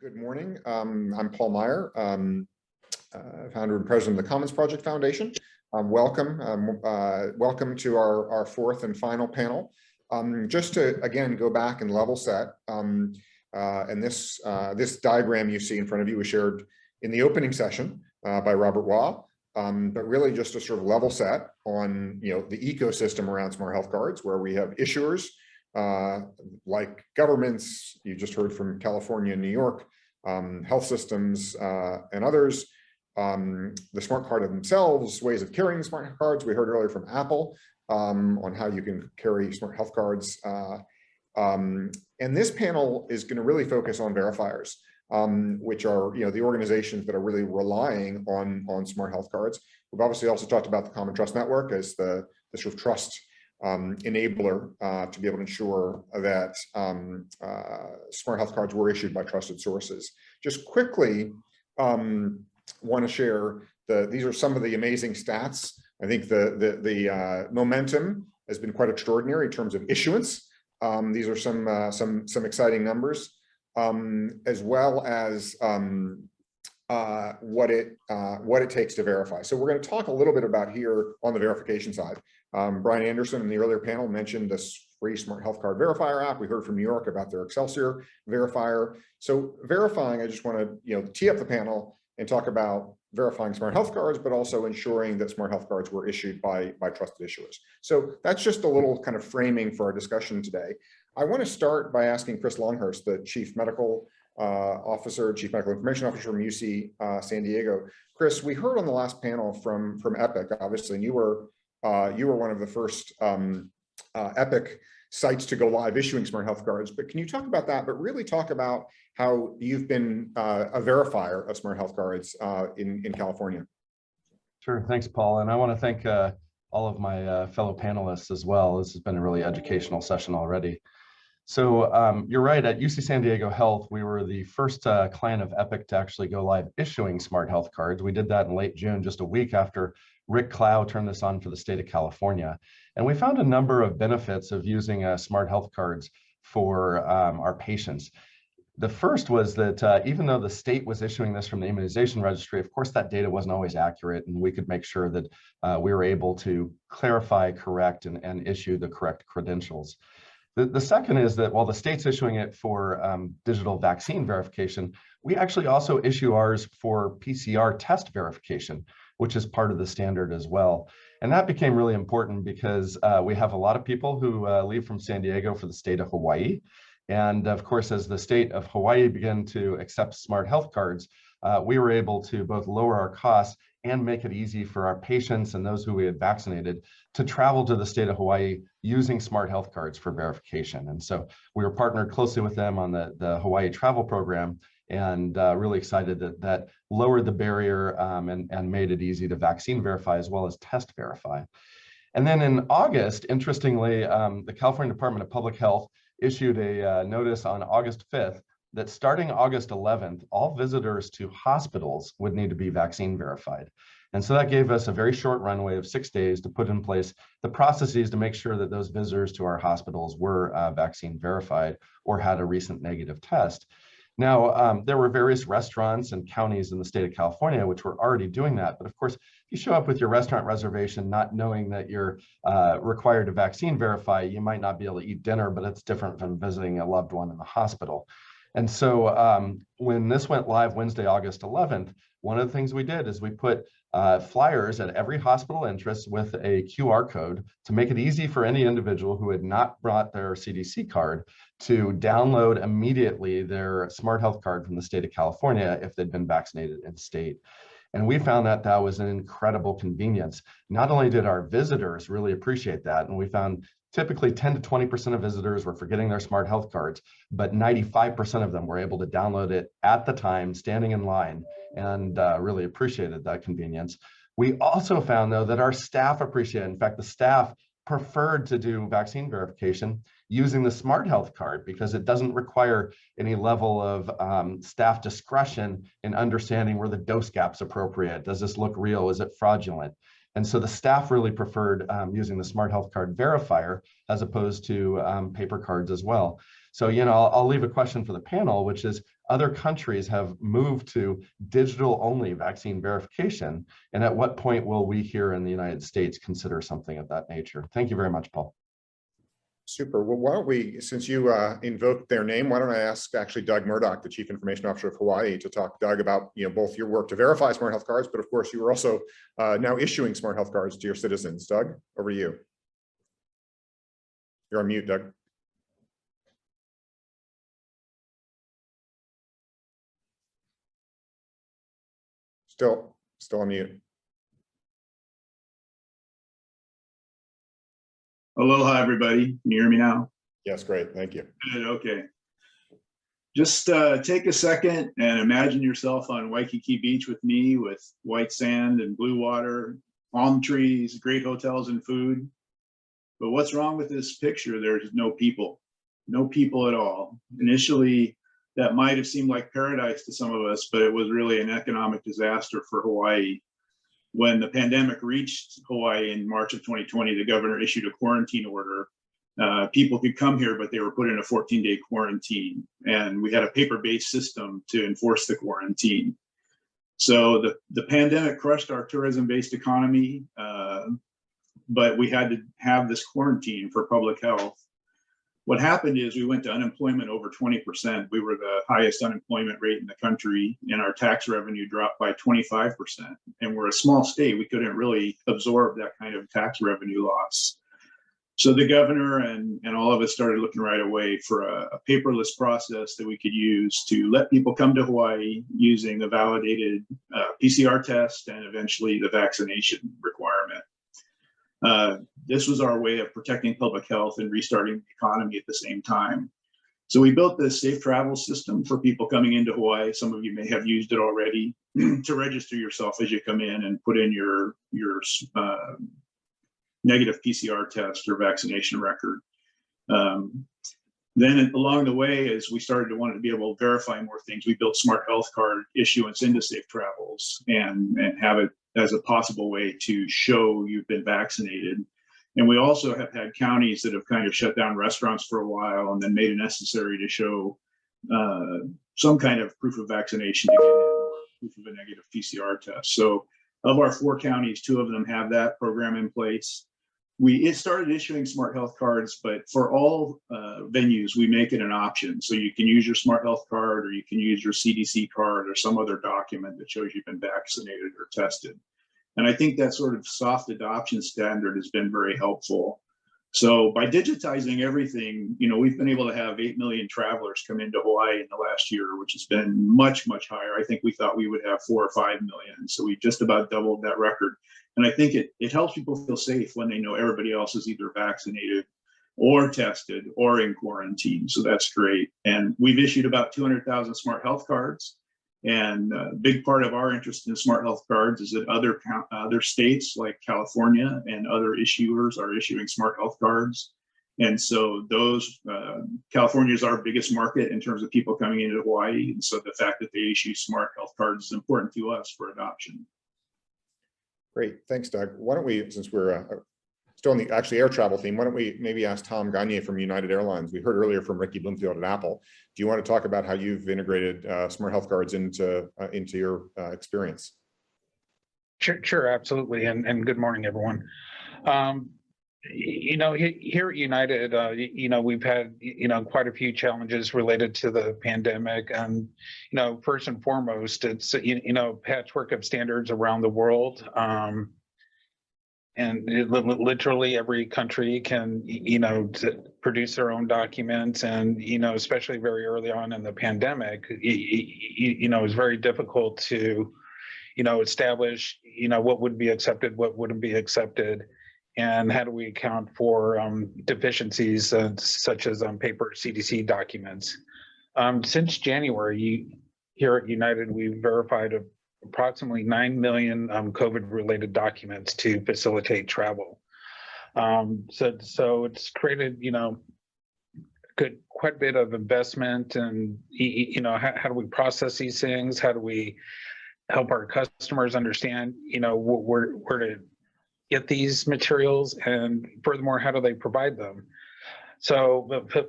Good morning. I'm Paul Meyer, founder and president of the Commons Project Foundation. Welcome to our fourth and final panel. Just to again go back and level set, and this diagram you see in front of you was shared in the opening session by Robert Waugh, but really just to sort of level set on the ecosystem around smart health cards, where we have issuers like governments. You just heard from California and New York, health systems and others, the smart card themselves, ways of carrying smart cards. We heard earlier from Apple on how you can carry smart health cards. And this panel is going to really focus on verifiers, which are the organizations that are really relying on smart health cards. We've obviously also talked about the Common Trust Network as the sort of trust enabler to be able to ensure that smart health cards were issued by trusted sources. Just quickly want to share these are some of the amazing stats. I think the momentum has been quite extraordinary in terms of issuance. These are some exciting numbers, as well as what it takes to verify. So we're going to talk a little bit about here on the verification side. Brian Anderson in the earlier panel mentioned this free smart health card verifier app. We heard from New York about their Excelsior verifier. So verifying, I just want to tee up the panel and talk about verifying smart health cards, but also ensuring that smart health cards were issued by trusted issuers. So that's just a little kind of framing for our discussion today. I want to start by asking Chris Longhurst, the Chief Medical Officer, Chief Medical Information Officer from UC San Diego. Chris, we heard on the last panel from Epic, obviously, and you were one of the first Epic sites to go live issuing smart health cards. But can you talk about that, but really talk about how you've been a verifier of smart health cards in California? Sure, thanks, Paul. And I want to thank all of my fellow panelists as well. This has been a really educational session already. So you're right, at UC San Diego Health, we were the first client of Epic to actually go live issuing smart health cards. We did that in late June, just a week after Rick Clow turned this on for the state of California. And we found a number of benefits of using smart health cards for our patients. The first was that even though the state was issuing this from the immunization registry, of course, that data wasn't always accurate, and we could make sure that we were able to clarify, correct, and issue the correct credentials. The second is that while the state's issuing it for digital vaccine verification, we actually also issue ours for PCR test verification, which is part of the standard as well. And that became really important because we have a lot of people who leave from San Diego for the state of Hawaii. And of course, as the state of Hawaii began to accept smart health cards, we were able to both lower our costs and make it easy for our patients and those who we had vaccinated to travel to the state of Hawaii using smart health cards for verification. And so we were partnered closely with them on the Hawaii travel program, and really excited that lowered the barrier and made it easy to vaccine verify as well as test verify. And then in August, interestingly, the California Department of Public Health issued a notice on August 5th that starting August 11th, all visitors to hospitals would need to be vaccine verified. And so that gave us a very short runway of 6 days to put in place the processes to make sure that those visitors to our hospitals were vaccine verified or had a recent negative test. Now, there were various restaurants and counties in the state of California which were already doing that. But of course, if you show up with your restaurant reservation not knowing that you're required to vaccine verify, you might not be able to eat dinner, but it's different from visiting a loved one in the hospital. And so when this went live Wednesday, August 11th, one of the things we did is we put flyers at every hospital entrance with a QR code to make it easy for any individual who had not brought their CDC card to download immediately their smart health card from the state of California if they'd been vaccinated in state. And we found that that was an incredible convenience. Not only did our visitors really appreciate that, and we found typically 10 to 20% of visitors were forgetting their smart health cards, but 95% of them were able to download it at the time, standing in line, and really appreciated that convenience. We also found, though, that our staff appreciated. In fact, the staff preferred to do vaccine verification using the smart health card because it doesn't require any level of staff discretion in understanding were the dose gaps appropriate. Does this look real? Is it fraudulent? And so the staff really preferred using the smart health card verifier as opposed to paper cards as well. So, I'll leave a question for the panel, which is, other countries have moved to digital-only vaccine verification? And at what point will we here in the United States consider something of that nature? Thank you very much, Paul. Super. Well, why don't we, since you invoked their name, why don't I ask actually Doug Murdock, the Chief Information Officer of Hawaii, to talk, Doug, about both your work to verify smart health cards, but of course you are also now issuing smart health cards to your citizens. Doug, over to you. You're on mute, Doug. Still on mute. Aloha, everybody. Can you hear me now? Yes, great. Thank you. Good. Okay. Just take a second and imagine yourself on Waikiki Beach with me, with white sand and blue water, palm trees, great hotels and food. But what's wrong with this picture? There's no people at all. Initially, that might have seemed like paradise to some of us, but it was really an economic disaster for Hawaii. When the pandemic reached Hawaii in March of 2020, the governor issued a quarantine order. People could come here, but they were put in a 14-day quarantine. And we had a paper-based system to enforce the quarantine. So the pandemic crushed our tourism-based economy, but we had to have this quarantine for public health. What happened is we went to unemployment over 20%. We were the highest unemployment rate in the country, and our tax revenue dropped by 25%. And we're a small state. We couldn't really absorb that kind of tax revenue loss. So the governor and all of us started looking right away for a paperless process that we could use to let people come to Hawaii using the validated PCR test and eventually the vaccination requirement. This was our way of protecting public health and restarting the economy at the same time. So we built this safe travel system for people coming into Hawaii. Some of you may have used it already to register yourself as you come in and put in your negative PCR test or vaccination record. Then along the way, as we started to want to be able to verify more things, we built smart health card issuance into Safe Travels and have it as a possible way to show you've been vaccinated. And we also have had counties that have kind of shut down restaurants for a while and then made it necessary to show some kind of proof of vaccination to get in, or proof of a negative PCR test. So of our 4 counties, 2 of them have that program in place. We started issuing smart health cards, but for all venues, we make it an option. So you can use your smart health card, or you can use your CDC card or some other document that shows you've been vaccinated or tested. And I think that sort of soft adoption standard has been very helpful. So by digitizing everything, we've been able to have 8 million travelers come into Hawaii in the last year, which has been much, much higher. I think we thought we would have 4 or 5 million. So we just about doubled that record. And I think it helps people feel safe when they know everybody else is either vaccinated or tested or in quarantine. So that's great. And we've issued about 200,000 smart health cards. And a big part of our interest in smart health cards is that other states like California and other issuers are issuing smart health cards. And so California is our biggest market in terms of people coming into Hawaii. And so the fact that they issue smart health cards is important to us for adoption. Great. Thanks, Doug. Why don't we, since we're still on the actually air travel theme, why don't we maybe ask Tom Gagne from United Airlines? We heard earlier from Ricky Bloomfield at Apple. Do you want to talk about how you've integrated smart health cards into your experience? Sure, absolutely. And good morning, everyone. Here at United, we've had, quite a few challenges related to the pandemic. And, first and foremost, it's, patchwork of standards around the world. And literally every country can, produce their own documents. And, especially very early on in the pandemic, it was very difficult to, establish, what would be accepted, what wouldn't be accepted. And how do we account for deficiencies such as paper CDC documents? Since January, here at United, we've verified approximately 9 million COVID-related documents to facilitate travel. So it's created, quite a bit of investment, and how do we process these things? How do we help our customers understand, where to get these materials, and furthermore, how do they provide them? So a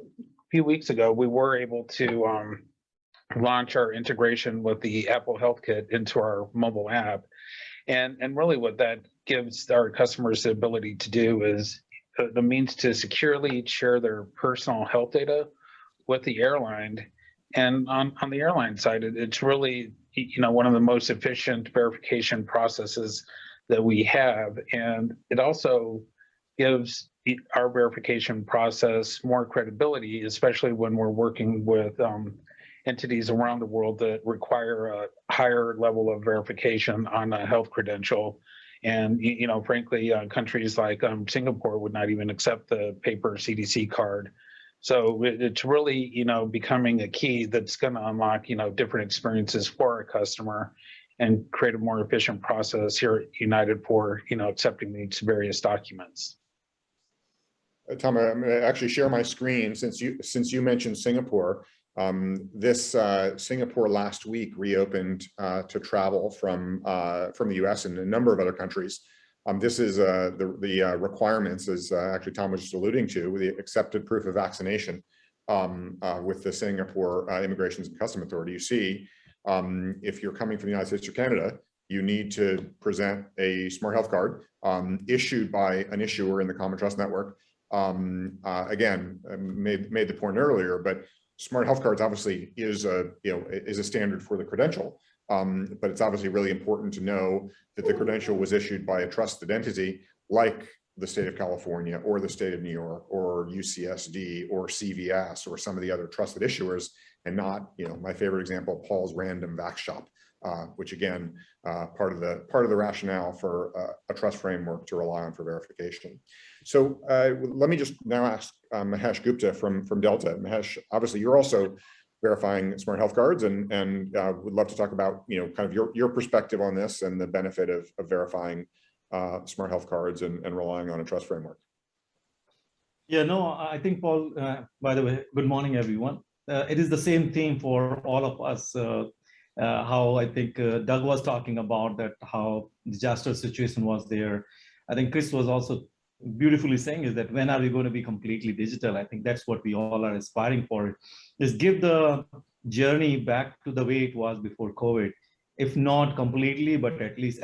few weeks ago, we were able to launch our integration with the Apple Health Kit into our mobile app. And really what that gives our customers the ability to do is the means to securely share their personal health data with the airline. And on the airline side, it's really, one of the most efficient verification processes that we have. And it also gives our verification process more credibility, especially when we're working with entities around the world that require a higher level of verification on a health credential. And, frankly, countries like Singapore would not even accept the paper CDC card. So it's really, becoming a key that's going to unlock, different experiences for our customer and create a more efficient process here at United for, accepting these various documents. Tom, I'm going to actually share my screen since you mentioned Singapore. Singapore last week reopened to travel from the U.S. and a number of other countries. This is the requirements, as actually Tom was just alluding to, the accepted proof of vaccination with the Singapore Immigration and Customs Authority. You see, if you're coming from the United States or Canada, you need to present a Smart Health card issued by an issuer in the Common Trust Network. Again, made the point earlier, but Smart Health cards obviously is a standard for the credential, but it's obviously really important to know that the credential was issued by a trusted entity like the state of California or the state of New York or UCSD or CVS or some of the other trusted issuers, and not, my favorite example, Paul's Random Vax Shop, which again, part of the rationale for a trust framework to rely on for verification. So let me just now ask Mahesh Gupta from Delta. Mahesh, obviously you're also verifying Smart Health cards, and would love to talk about kind of your perspective on this and the benefit of verifying Smart Health cards and relying on a trust framework. Yeah, no, I think, Paul, by the way, good morning, everyone. It is the same theme for all of us. How I think Doug was talking about that, how disaster situation was there. I think Chris was also beautifully saying is that when are we going to be completely digital? I think that's what we all are aspiring for, is give the journey back to the way it was before COVID, if not completely, but at least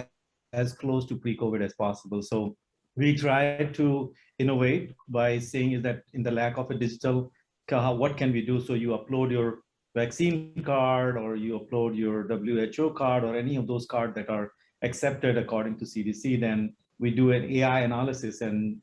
as close to pre-COVID as possible. So we try to innovate by saying is that in the lack of a digital, what can we do? So you upload your vaccine card, or you upload your WHO card, or any of those cards that are accepted according to CDC, then we do an AI analysis and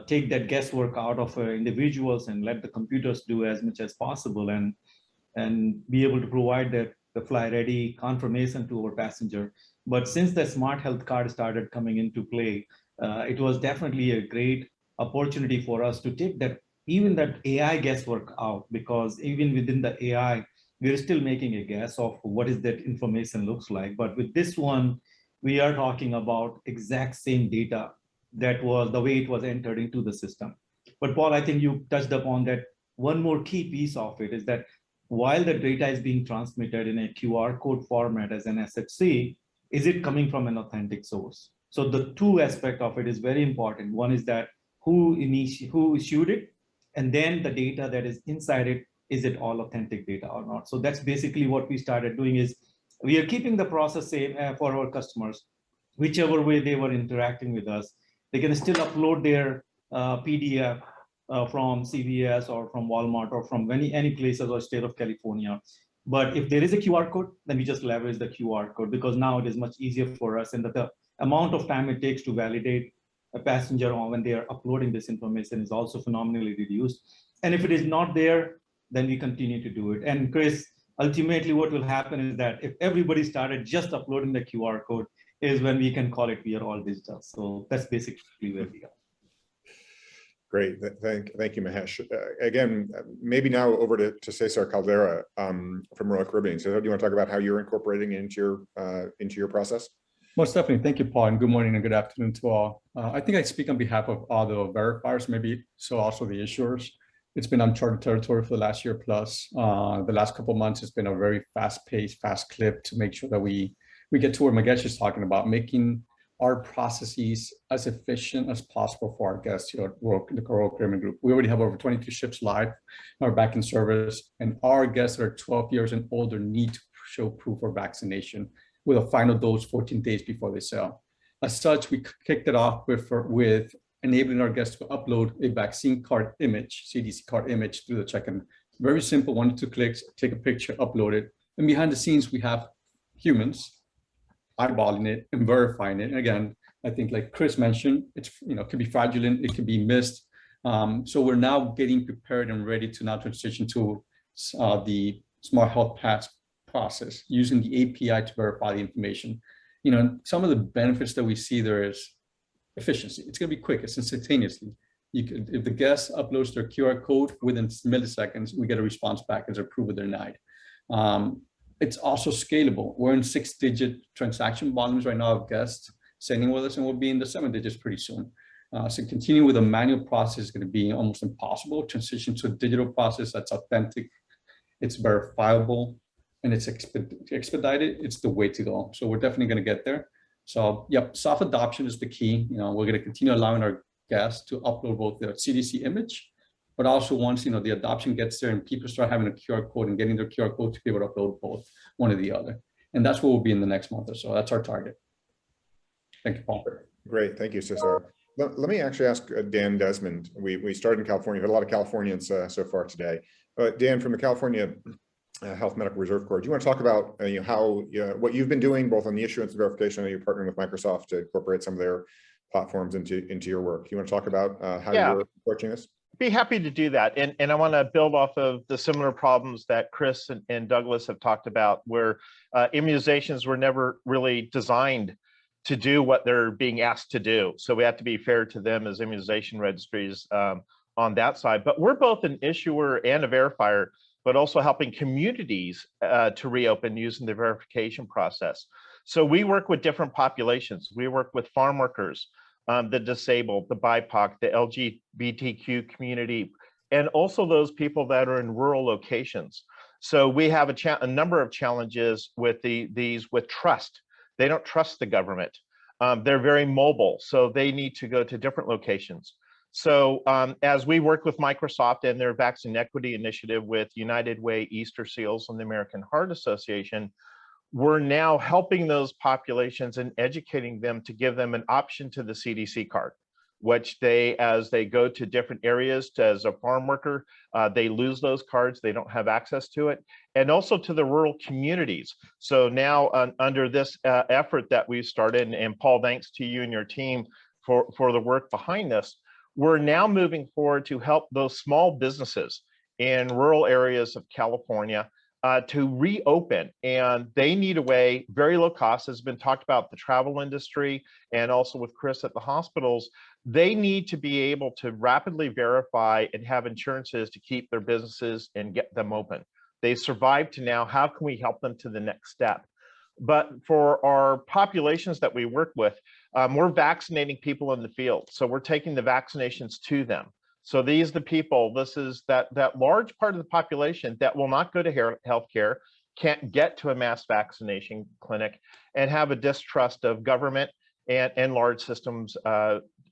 take that guesswork out of individuals and let the computers do as much as possible, and be able to provide that the fly ready confirmation to our passenger. But since the Smart Health card started coming into play, it was definitely a great opportunity for us to take that, even that AI guesswork out, because even within the AI, we're still making a guess of what is that information looks like. But with this one, we are talking about exact same data that was the way it was entered into the system. But Paul, I think you touched upon that. One more key piece of it is that while the data is being transmitted in a QR code format as an SHC, is it coming from an authentic source? So the two aspect of it is very important. One is that who issued it, and then the data that is inside it, is it all authentic data or not? So that's basically what we started doing, is we are keeping the process same for our customers. Whichever way they were interacting with us, they can still upload their PDF from CVS or from Walmart or from any places or state of California. But if there is a QR code, then we just leverage the QR code, because now it is much easier for us, and the amount of time it takes to validate a passenger when they are uploading this information is also phenomenally reduced. And if it is not there, then we continue to do it. And Chris, ultimately what will happen is that if everybody started just uploading the QR code, is when we can call it we are all digital. So that's basically where we are. Great, thank you, Mahesh. Again, maybe now over to Cesar Caldera from Royal Caribbean. So do you want to talk about how you're incorporating into your process? Most definitely. Thank you, Paul, and good morning and good afternoon to all. I think I speak on behalf of all the verifiers, maybe so also the issuers. It's been uncharted territory for the last year plus. The last couple of months, it's been a very fast-paced, fast clip to make sure that we get to where Mahesh is talking about, making our processes as efficient as possible for our guests here at the Royal Caribbean Group. We already have over 22 ships live, are back in service, and our guests that are 12 years and older need to show proof of vaccination with a final dose 14 days before they sail. As such, we kicked it off with enabling our guests to upload a vaccine card image, CDC card image through the check-in. Very simple, 1 to 2 clicks, take a picture, upload it. And behind the scenes, we have humans eyeballing it and verifying it. And again, I think like Chris mentioned, it's, it could be fraudulent, it could be missed. So we're now getting prepared and ready to now transition to the Smart Health Pass process using the API to verify the information. Some of the benefits that we see there is efficiency. It's going to be quick. It's instantaneously. If the guest uploads their QR code within milliseconds, we get a response back as approved or denied. It's also scalable. We're in 6-digit transaction volumes right now of guests sending with us, and we'll be in the 7 digits pretty soon. So continue with a manual process is going to be almost impossible. Transition to a digital process that's authentic, it's verifiable, and it's expedited. It's the way to go. So we're definitely going to get there. So yep, soft adoption is the key. We're going to continue allowing our guests to upload both their CDC image, but also once the adoption gets there and people start having a QR code and getting their QR code to be able to upload both, one or the other. And that's what will be in the next month or so. That's our target. Thank you, Paul. Great, thank you, Cesar. Let me actually ask Dan Desmond. We started in California, but a lot of Californians so far today. Dan, from the California Health Medical Reserve Corps, do you want to talk about how what you've been doing both on the issuance and verification? I know you're partnering with Microsoft to incorporate some of their platforms into your work. Do you want to talk about how you're approaching this? Be happy to do that. And I want to build off of the similar problems that Chris and Douglas have talked about, where immunizations were never really designed to do what they're being asked to do. So we have to be fair to them as immunization registries on that side. But we're both an issuer and a verifier, but also helping communities to reopen using the verification process. So we work with different populations. We work with farm workers, the disabled, the BIPOC, the LGBTQ community, and also those people that are in rural locations. So we have a number of challenges with these with trust. They don't trust the government. They're very mobile, so they need to go to different locations. So as we work with Microsoft and their Vaccine Equity Initiative with United Way, Easter Seals, and the American Heart Association, we're now helping those populations and educating them to give them an option to the CDC card, which as they go to different areas, as a farm worker, they lose those cards, they don't have access to it, and also to the rural communities. So now under this effort that we've started, and Paul, thanks to you and your team for the work behind this, we're now moving forward to help those small businesses in rural areas of California to reopen, and they need a way, very low cost, has been talked about the travel industry and also with Chris at the hospitals. They need to be able to rapidly verify and have insurances to keep their businesses and get them open. They survived to now, how can we help them to the next step? But for our populations that we work with, we're vaccinating people in the field. So we're taking the vaccinations to them. So these are the people, this is that large part of the population that will not go to healthcare, can't get to a mass vaccination clinic, and have a distrust of government and large systems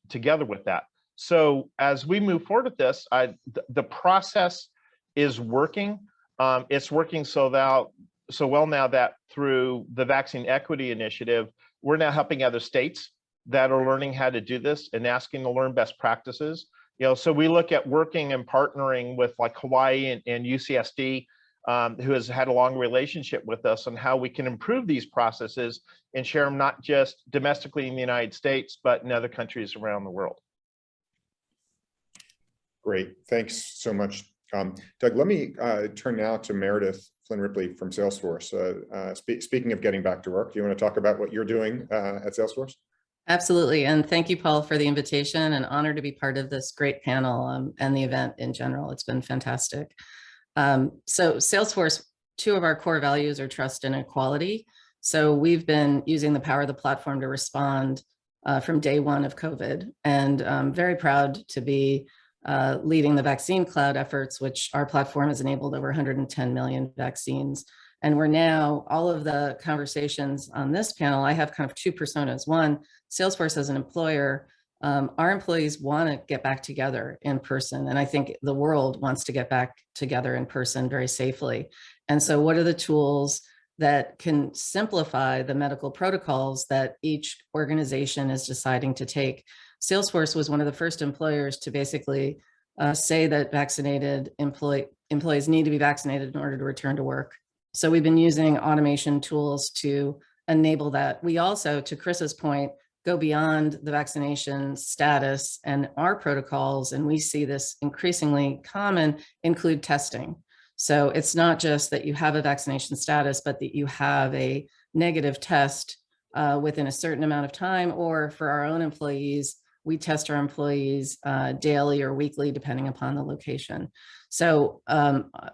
together with that. So as we move forward with this, the process is working. It's working so well now that through the Vaccine Equity Initiative, we're now helping other states that are learning how to do this and asking to learn best practices. So we look at working and partnering with like Hawaii and UCSD, who has had a long relationship with us on how we can improve these processes and share them not just domestically in the United States, but in other countries around the world. Great, thanks so much. Doug, let me turn now to Meredith Flynn Ripley from Salesforce. Speaking of getting back to work, do you want to talk about what you're doing at Salesforce? Absolutely. And thank you, Paul, for the invitation. An honor to be part of this great panel and the event in general. It's been fantastic. So Salesforce, two of our core values are trust and equality. So we've been using the power of the platform to respond from day one of COVID. And I'm very proud to be leading the vaccine cloud efforts, which our platform has enabled over 110 million vaccines And we're now, all of the conversations on this panel, I have kind of two personas. One, Salesforce as an employer, our employees want to get back together in person. And I think the world wants to get back together in person very safely. And so what are the tools that can simplify the medical protocols that each organization is deciding to take? Salesforce was one of the first employers to basically say that vaccinated employees need to be vaccinated in order to return to work. So we've been using automation tools to enable that. We also, to Chris's point, go beyond the vaccination status, and our protocols, and we see this increasingly common, include testing. So it's not just that you have a vaccination status, but that you have a negative test within a certain amount of time, or for our own employees, we test our employees daily or weekly, depending upon the location. So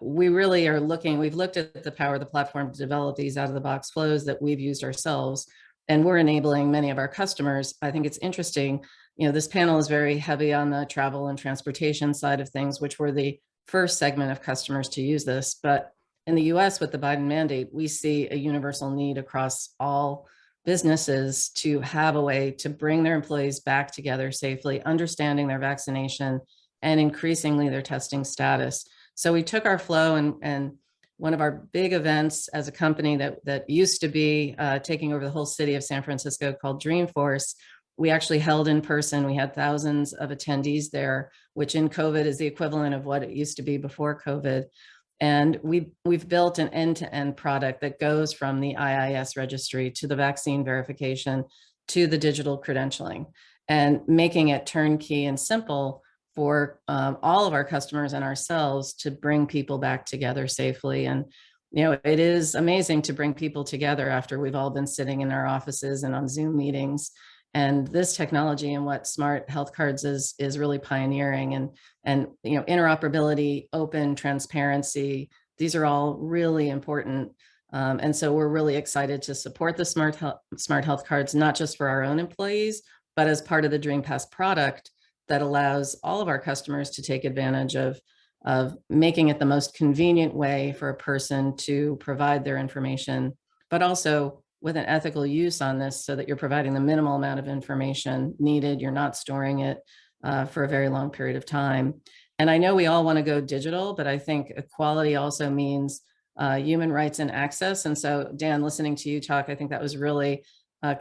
we really are looking, we've looked at the power of the platform to develop these out of the box flows that we've used ourselves, and we're enabling many of our customers. I think it's interesting, you know, this panel is very heavy on the travel and transportation side of things, which were the first segment of customers to use this. But in the US with the Biden mandate, we see a universal need across all businesses to have a way to bring their employees back together safely, understanding their vaccination and increasingly their testing status. So we took our flow, and one of our big events as a company that used to be taking over the whole city of San Francisco, called Dreamforce, we actually held in person. We had thousands of attendees there, which in COVID is the equivalent of what it used to be before COVID. And we've built an end-to-end product that goes from the IIS registry to the vaccine verification to the digital credentialing, and making it turnkey and simple for all of our customers and ourselves to bring people back together safely. And, you know, it is amazing to bring people together after we've all been sitting in our offices and on Zoom meetings. And this technology and what smart health cards is really pioneering, and you know, interoperability, open transparency, these are all really important. And so we're really excited to support the smart health cards, not just for our own employees, but as part of the DreamPass product that allows all of our customers to take advantage of making it the most convenient way for a person to provide their information, but also with an ethical use on this, so that you're providing the minimal amount of information needed. You're not storing it for a very long period of time. And I know we all want to go digital, but I think equality also means human rights and access. And so, Dan, listening to you talk, I think that was really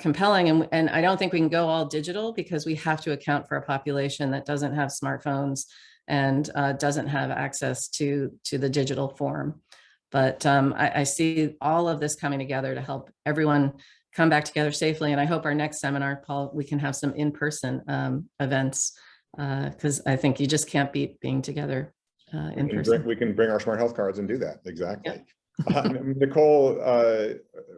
compelling. And I don't think we can go all digital, because we have to account for a population that doesn't have smartphones and doesn't have access to the digital form. But I see all of this coming together to help everyone come back together safely. And I hope our next seminar, Paul, we can have some in-person events, because I think you just can't beat being together in person. We can bring our smart health cards and do that. Exactly. Yeah. Nicole,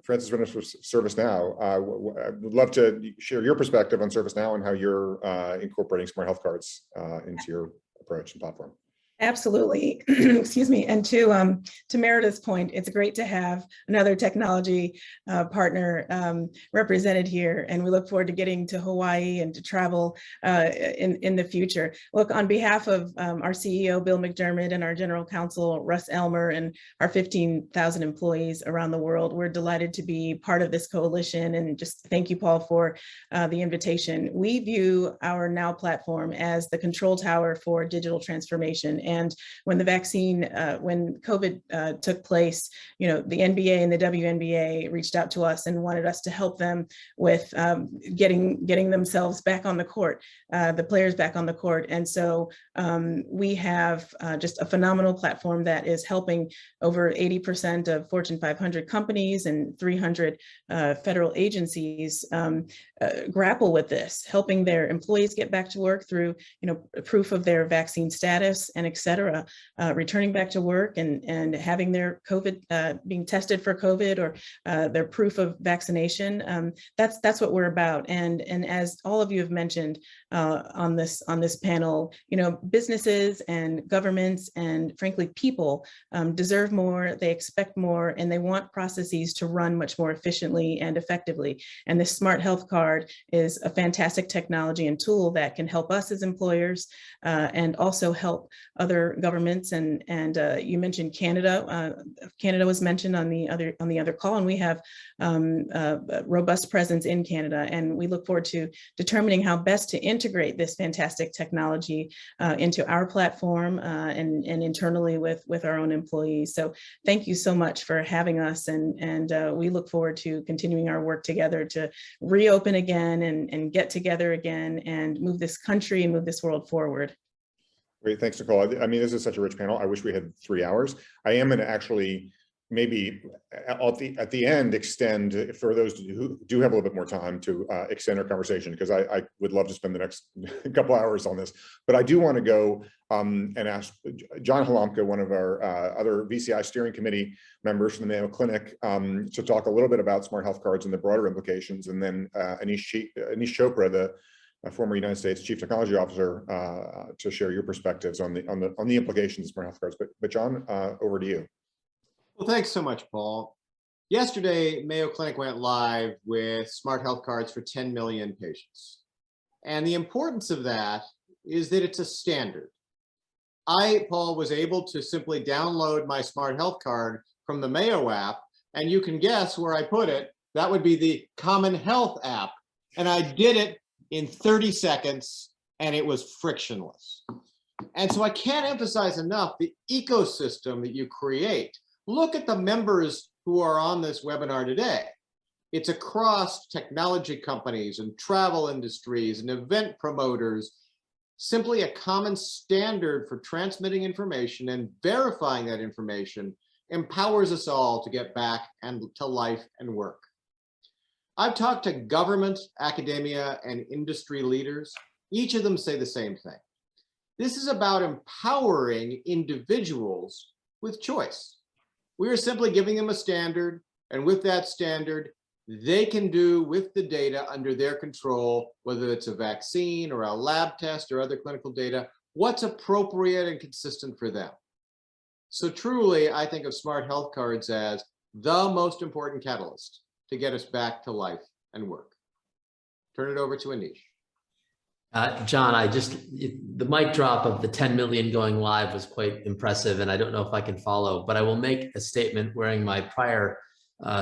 Francis Renner for ServiceNow, I would love to share your perspective on ServiceNow and how you're incorporating smart health cards into your approach and platform. Absolutely. Excuse me. And to Meredith's point, it's great to have another technology partner represented here. And we look forward to getting to Hawaii and to travel in the future. Look, on behalf of our CEO, Bill McDermott, and our General Counsel, Russ Elmer, and our 15,000 employees around the world, we're delighted to be part of this coalition. And just thank you, Paul, for the invitation. We view our Now platform as the control tower for digital transformation. And when the vaccine, when COVID took place, you know, the NBA and the WNBA reached out to us and wanted us to help them with getting themselves back on the court, the players back on the court. And so we have just a phenomenal platform that is helping over 80% of Fortune 500 companies and 300 federal agencies grapple with this, helping their employees get back to work through, you know, proof of their vaccine status and et cetera, returning back to work and having their COVID, being tested for COVID, or their proof of vaccination. That's what we're about. And as all of you have mentioned on this panel, you know, businesses and governments and frankly people deserve more, they expect more, and they want processes to run much more efficiently and effectively. And this smart health card is a fantastic technology and tool that can help us as employers and also help other governments, and you mentioned Canada. Canada was mentioned on the other call, and we have a robust presence in Canada, and we look forward to determining how best to integrate this fantastic technology into our platform and internally with our own employees. So thank you so much for having us, and we look forward to continuing our work together to reopen again and get together again and move this country and move this world forward. Great, thanks, Nicole. I mean, this is such a rich panel. I wish we had 3 hours. I am going to actually maybe at the end extend, for those who do have a little bit more time, to extend our conversation, because I would love to spend the next couple hours on this. But I do want to go and ask John Halamka, one of our other VCI steering committee members from the Mayo Clinic, to talk a little bit about smart health cards and the broader implications, and then Anish Chopra, the former United States Chief Technology Officer, to share your perspectives on the implications of smart health cards. But John, over to you. Well, thanks so much, Paul. Yesterday, Mayo Clinic went live with smart health cards for 10 million patients. And the importance of that is that it's a standard. I, Paul, was able to simply download my smart health card from the Mayo app, and you can guess where I put it. That would be the Common Health app. And I did it in 30 seconds, and it was frictionless. And so I can't emphasize enough the ecosystem that you create. Look at the members who are on this webinar today. It's across technology companies and travel industries and event promoters, simply a common standard for transmitting information and verifying that information empowers us all to get back to life and work. I've talked to government, academia, and industry leaders. Each of them say the same thing. This is about empowering individuals with choice. We are simply giving them a standard, and with that standard, they can do with the data under their control, whether it's a vaccine or a lab test or other clinical data, what's appropriate and consistent for them. So truly, I think of smart health cards as the most important catalyst to get us back to life and work. Turn it over to Anish. John, the mic drop of the 10 million going live was quite impressive, and I don't know if I can follow, but I will make a statement wearing my prior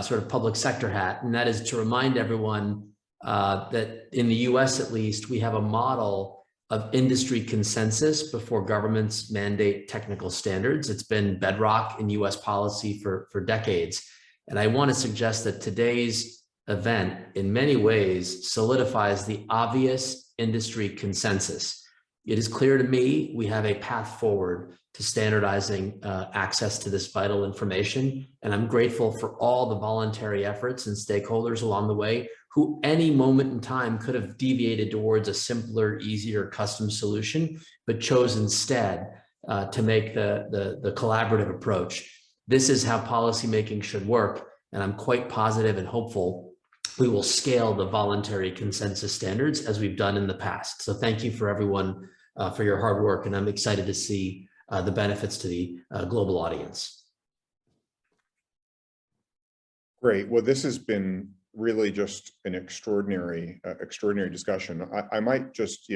sort of public sector hat, and that is to remind everyone that in the US, at least, we have a model of industry consensus before governments mandate technical standards. It's been bedrock in US policy for decades. And I want to suggest that today's event in many ways solidifies the obvious industry consensus. It is clear to me we have a path forward to standardizing access to this vital information. And I'm grateful for all the voluntary efforts and stakeholders along the way who any moment in time could have deviated towards a simpler, easier custom solution, but chose instead to make the collaborative approach. This is how policymaking should work. And I'm quite positive and hopeful we will scale the voluntary consensus standards as we've done in the past. So thank you for everyone for your hard work. And I'm excited to see the benefits to the global audience. Great. Well, this has been really just an extraordinary discussion. I might just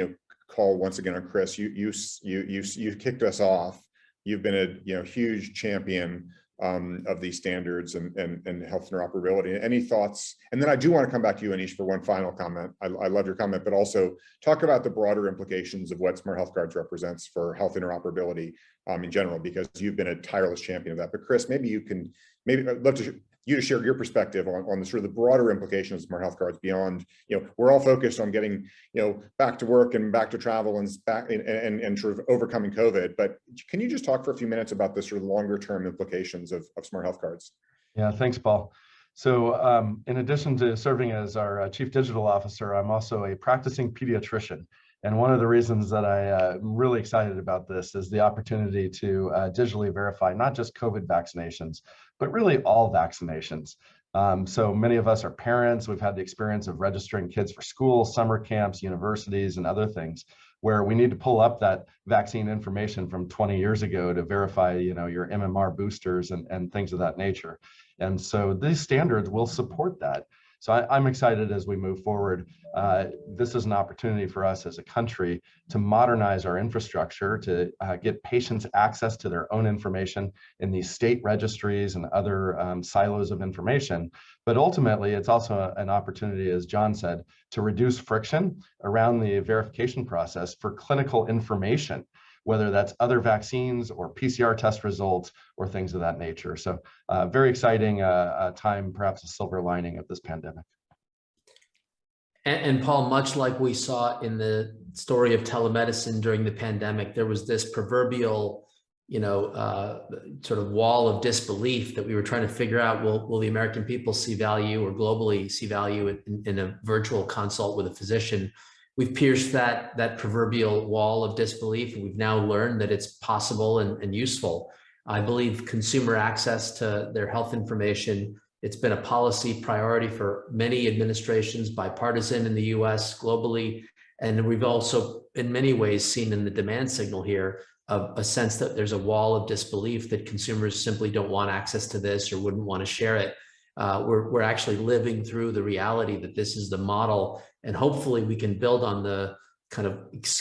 call once again on Chris. You kicked us off. You've been a huge champion of these standards and health interoperability. Any thoughts? And then I do want to come back to you, Anish, for one final comment. I love your comment, but also talk about the broader implications of what smart health cards represents for health interoperability in general, because you've been a tireless champion of that. But Chris, maybe I'd love you to share your perspective on the sort of the broader implications of smart health cards beyond, we're all focused on getting, back to work and back to travel and sort of overcoming COVID. But can you just talk for a few minutes about the sort of longer term implications of smart health cards? Yeah, thanks, Paul. So in addition to serving as our Chief Digital Officer, I'm also a practicing pediatrician. And one of the reasons that I'm really excited about this is the opportunity to digitally verify not just COVID vaccinations, but really all vaccinations. So many of us are parents. We've had the experience of registering kids for school, summer camps, universities, and other things where we need to pull up that vaccine information from 20 years ago to verify, your MMR boosters and things of that nature. And so these standards will support that. So I'm excited as we move forward. This is an opportunity for us as a country to modernize our infrastructure, to get patients access to their own information in these state registries and other silos of information. But ultimately, it's also an opportunity, as John said, to reduce friction around the verification process for clinical information, whether that's other vaccines or PCR test results or things of that nature. So very exciting time, perhaps a silver lining of this pandemic. And Paul, much like we saw in the story of telemedicine during the pandemic, there was this proverbial, sort of wall of disbelief that we were trying to figure out, will the American people see value or globally see value in a virtual consult with a physician? We've pierced that proverbial wall of disbelief, and we've now learned that it's possible and useful. I believe consumer access to their health information, it's been a policy priority for many administrations, bipartisan in the US, globally, and we've also in many ways seen in the demand signal here a sense that there's a wall of disbelief that consumers simply don't want access to this or wouldn't want to share it. We're actually living through the reality that this is the model, and hopefully we can build on the kind of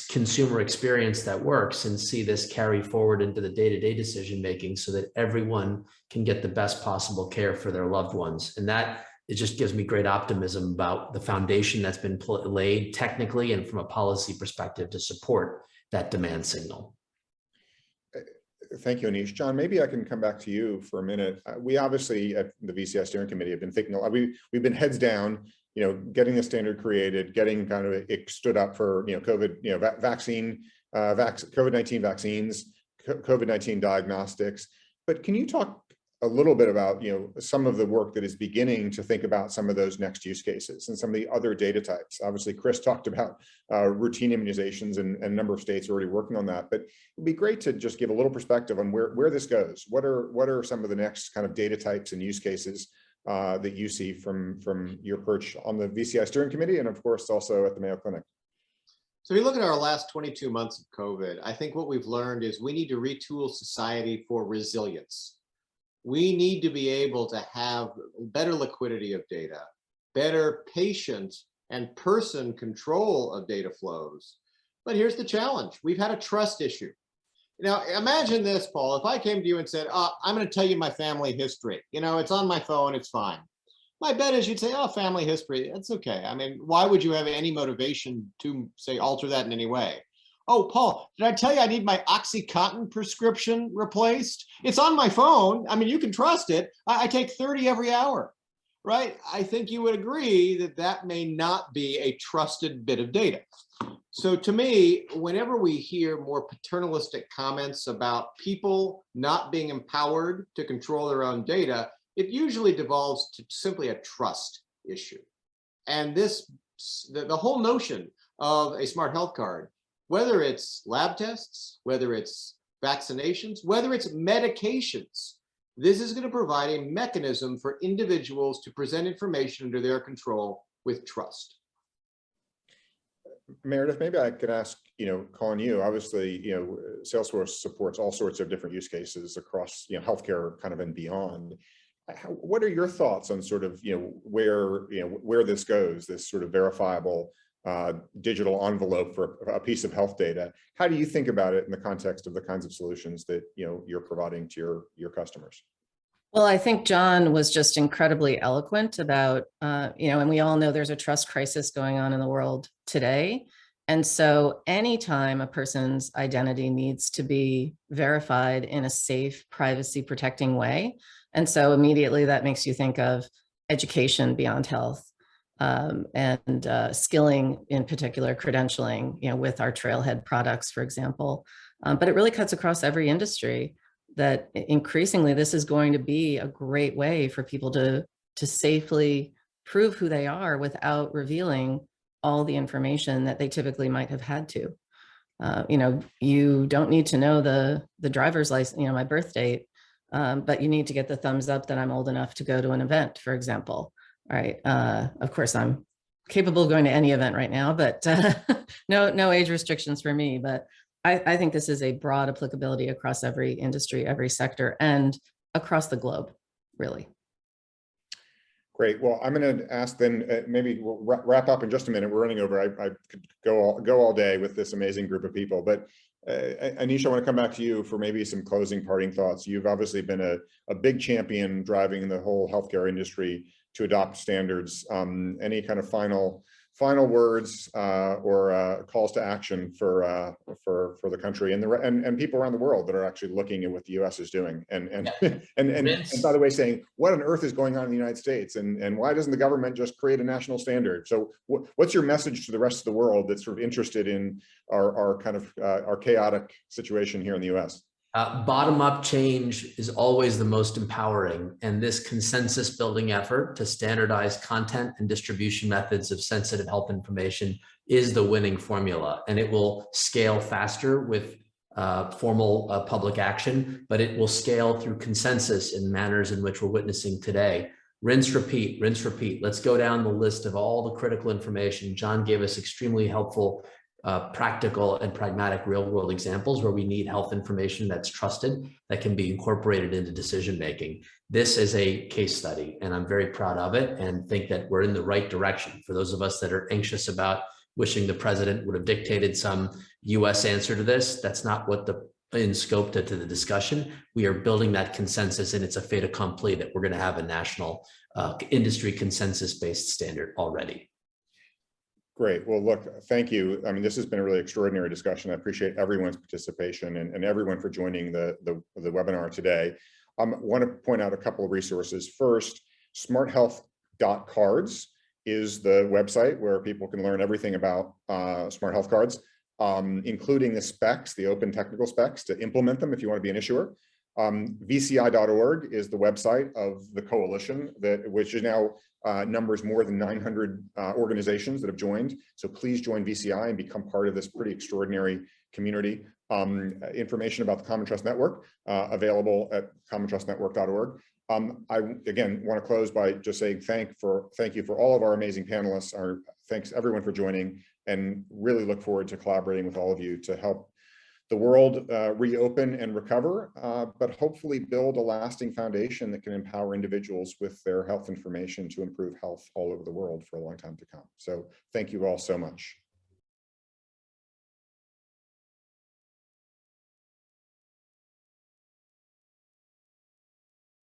consumer experience that works and see this carry forward into the day-to-day decision making so that everyone can get the best possible care for their loved ones. And that, it just gives me great optimism about the foundation that's been laid technically and from a policy perspective to support that demand signal. Thank you, Anish. John, maybe I can come back to you for a minute. We obviously at the VCI steering committee have been thinking, we've been heads down, getting the standard created, getting kind of it stood up for, COVID, COVID-19 vaccines, COVID-19 diagnostics. But can you talk a little bit about, some of the work that is beginning to think about some of those next use cases and some of the other data types? Obviously, Chris talked about routine immunizations, and a number of states are already working on that. But it'd be great to just give a little perspective on where this goes. What are some of the next kind of data types and use cases that you see from your perch on the VCI steering committee, and of course also at the Mayo Clinic? So if you look at our last 22 months of COVID, I think what we've learned is we need to retool society for resilience. We need to be able to have better liquidity of data, better patient and person control of data flows. But here's the challenge. We've had a trust issue. Now, imagine this, Paul, if I came to you and said, I'm going to tell you my family history. It's on my phone, it's fine. My bet is you'd say, family history, that's okay. I mean, why would you have any motivation to say, alter that in any way? Oh, Paul, did I tell you I need my OxyContin prescription replaced? It's on my phone. I mean, you can trust it. I take 30 every hour, right? I think you would agree that that may not be a trusted bit of data. So to me, whenever we hear more paternalistic comments about people not being empowered to control their own data, it usually devolves to simply a trust issue. And the whole notion of a smart health card, whether it's lab tests, whether it's vaccinations, whether it's medications, this is going to provide a mechanism for individuals to present information under their control with trust. Meredith, maybe I could ask, calling you, obviously, Salesforce supports all sorts of different use cases across, healthcare kind of and beyond. What are your thoughts on sort of, where this goes, this sort of verifiable digital envelope for a piece of health data? How do you think about it in the context of the kinds of solutions that, you're providing to your customers? Well, I think John was just incredibly eloquent about, and we all know there's a trust crisis going on in the world today. And so anytime a person's identity needs to be verified in a safe, privacy protecting way. And so immediately that makes you think of education beyond health, and skilling, in particular credentialing, with our Trailhead products, for example. But it really cuts across every industry, that increasingly this is going to be a great way for people to safely prove who they are without revealing all the information that they typically might have had to. You don't need to know the driver's license, my birth date, but you need to get the thumbs up that I'm old enough to go to an event, for example. All right. Of course, I'm capable of going to any event right now, but no age restrictions for me. But I think this is a broad applicability across every industry, every sector, and across the globe, really. Great. Well, I'm going to ask then, maybe we'll wrap up in just a minute. We're running over. I could go all day with this amazing group of people, but Anisha, I want to come back to you for maybe some closing parting thoughts. You've obviously been a big champion driving the whole healthcare industry to adopt standards. Any kind of final words or calls to action for the country and people around the world that are actually looking at what the U.S. is doing and by the way, saying what on earth is going on in the United States and why doesn't the government just create a national standard? So what's your message to the rest of the world that's sort of interested in our kind of our chaotic situation here in the U.S.? Bottom-up change is always the most empowering, and this consensus building effort to standardize content and distribution methods of sensitive health information is the winning formula, and it will scale faster with formal public action, but it will scale through consensus in manners in which we're witnessing today. Rinse, repeat, rinse, repeat. Let's go down the list of all the critical information. John gave us extremely helpful practical and pragmatic real-world examples where we need health information that's trusted, that can be incorporated into decision-making. This is a case study, and I'm very proud of it and think that we're in the right direction. For those of us that are anxious about wishing the president would have dictated some US answer to this, that's not what in scope to the discussion. We are building that consensus, and it's a fait accompli that we're going to have a national industry consensus-based standard already. Great. Well, look, thank you. I mean, this has been a really extraordinary discussion. I appreciate everyone's participation and everyone for joining the webinar today. I want to point out a couple of resources. First, smarthealth.cards is the website where people can learn everything about smart health cards, including the specs, the open technical specs to implement them if you want to be an issuer. VCI.org is the website of the coalition which is now numbers more than 900 organizations that have joined. So please join VCI and become part of this pretty extraordinary community. Information about the Common Trust Network available at commontrustnetwork.org. I again want to close by just saying thank you for all of our amazing panelists. Thanks everyone for joining, and really look forward to collaborating with all of you to help the world reopen and recover, but hopefully build a lasting foundation that can empower individuals with their health information to improve health all over the world for a long time to come. So thank you all so much.